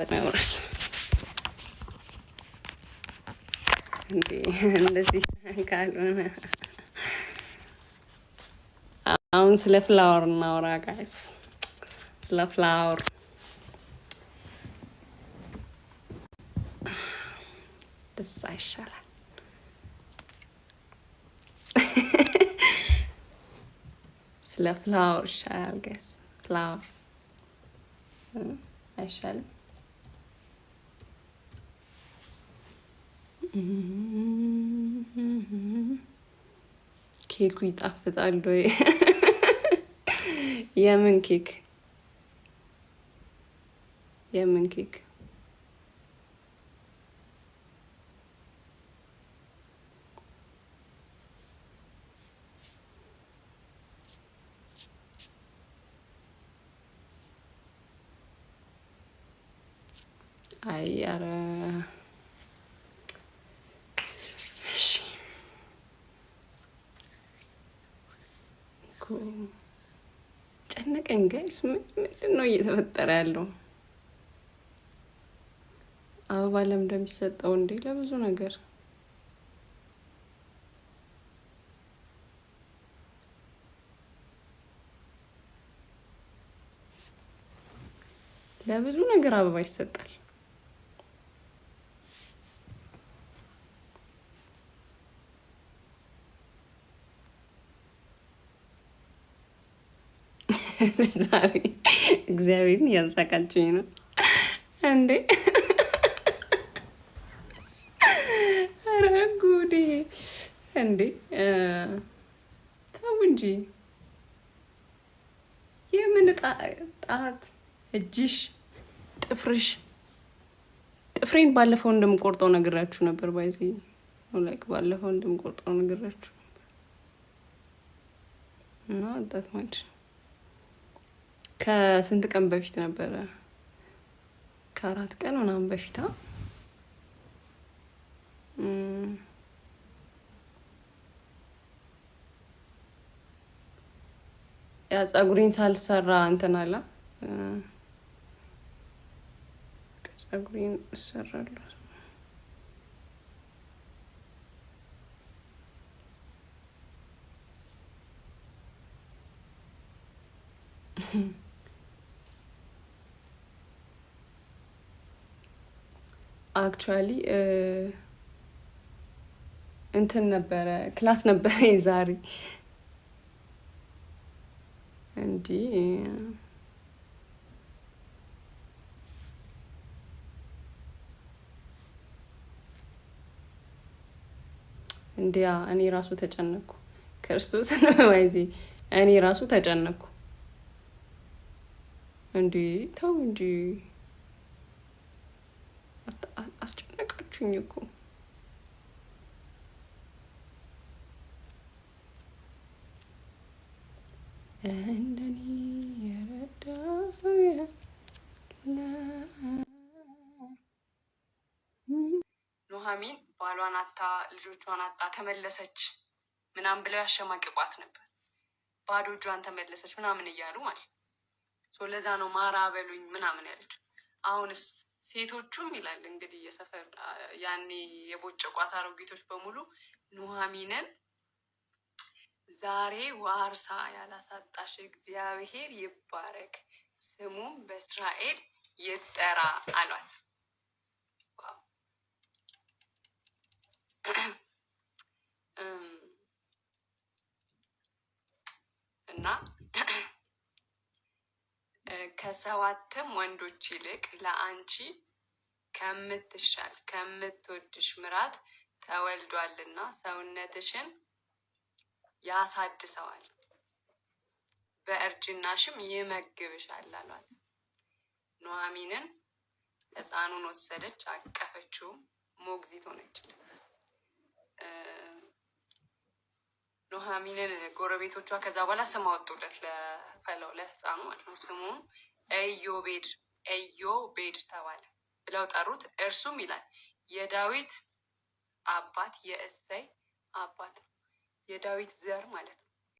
ያወራል እንዴ? እንደዚህ ካልሆነ አሁን ስለ ፍላወር እናወራ ጋይስ። ስለ ፍላወር ደስ አይሻላል? ስለ ፍላወር ይሻላል ጋይስ። ፍላወር አይሻልም? ኬኩ ይጣፍጣል ወይ? የምን ኬክ? የምን ኬክ? አይ ኧረ ጨነቀኝ ጋይስ። ምንድን ነው እየተፈጠረ ያለው? አበባ ለምን እንደሚሰጠው እንዴ? ለብዙ ነገር ለብዙ ነገር አበባ ይሰጣል። ዛሬ እግዚአብሔርን እያሳቃችኝ ነው እንዴ? ኧረ ጉዴ እንዴ! ተው እንጂ። የምን ጣት እጅሽ፣ ጥፍርሽ። ጥፍሬን ባለፈው እንደምቆርጠው ነግራችሁ ነበር። ባይዚ ላይክ ባለፈው እንደምቆርጠው ነግራችሁ እና አጣጥማች ከስንት ቀን በፊት ነበረ? ከ4 ቀን ምናምን በፊት ያ ፀጉሬን ሳልሰራ እንትን አለ። ፀጉሬን እሰራለሁ አክቹዋሊ እንትን ነበረ፣ ክላስ ነበረ ዛሬ እንዲህ እንዲያ እኔ ራሱ ተጨነኩ። ክርስቶስ ነው ወይዚ እኔ ራሱ ተጨነኩ። እንዲ ተው እንጂ አስጨነቃችሁኝ እኮ። እንደኔ የረዳው ኑሐሚን ባሏን አታ ልጆቿን አጣ ተመለሰች ምናምን ብለው ያሸማቅቋት ነበር። ባዶ እጇን ተመለሰች ምናምን እያሉ ማለት ለዛ ነው ማራ በሉኝ ምናምን ያለችው። አሁንስ ሴቶቹም ይላል እንግዲህ የሰፈር ያኔ የቦጨቋት አሮጊቶች በሙሉ ኑሐሚንን ዛሬ ዋርሳ ያላሳጣሽ እግዚአብሔር ይባረክ፣ ስሙም በእስራኤል ይጠራ አሏት። እና ከ7 ወንዶች ይልቅ ለአንቺ ከምትሻል ከምትወድሽ ምራት ተወልዷልና ሰውነትሽን ያሳድሰዋል፣ በእርጅናሽም ይመግብሻል አሏት። ኑሐሚንን ሕፃኑን ወሰደች፣ አቀፈችው፣ ሞግዚት ሆነችለት። ኑሐሚንን ጎረቤቶቿ ከዛ በኋላ ስም አወጡለት ለሕፃኑ ማለት ነው። ስሙም ኢዮቤድ ተባለ ብለው ጠሩት። እርሱም ይላል የዳዊት አባት የእሴይ አባት ነው። የዳዊት ዘር ማለት ነው።